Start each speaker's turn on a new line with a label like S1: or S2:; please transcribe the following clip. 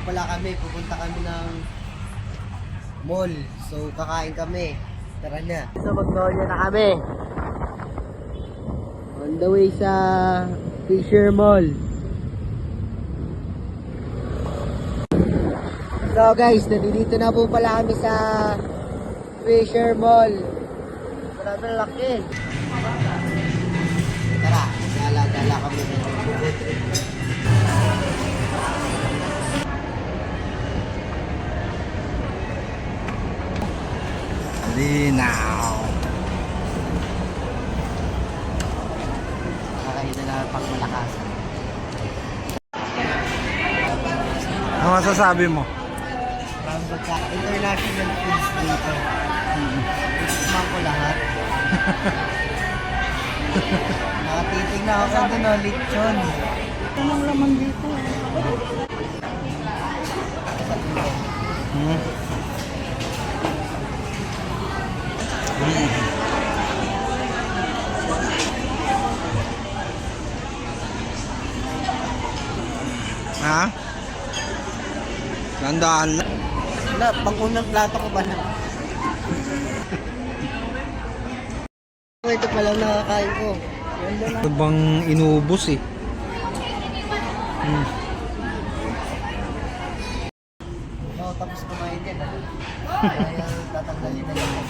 S1: pala kami, pupunta kami ng mall. So kakain kami. Tara na. So mag-Doña na kami. On the way sa Fisher Mall. So guys, nandito na po pala kami sa Fisher Mall. Maraming laki. Tara, dala kami.
S2: Linaw.
S1: Kakain na lang pang malakas.
S2: Ano masasabi mo?
S1: Parang pagka international foods dito. Isman ko lahat. Nakatitig na ako doon o, lechon.
S3: Anong laman dito?
S2: Ha? Tandaan lang.
S1: Wala, pang-unang plato ko ba na? Ito pa lang nakakain ko.
S2: Ito bang inubos eh?
S1: Oo, tapos kumain din. Kaya tatanggalin na yun.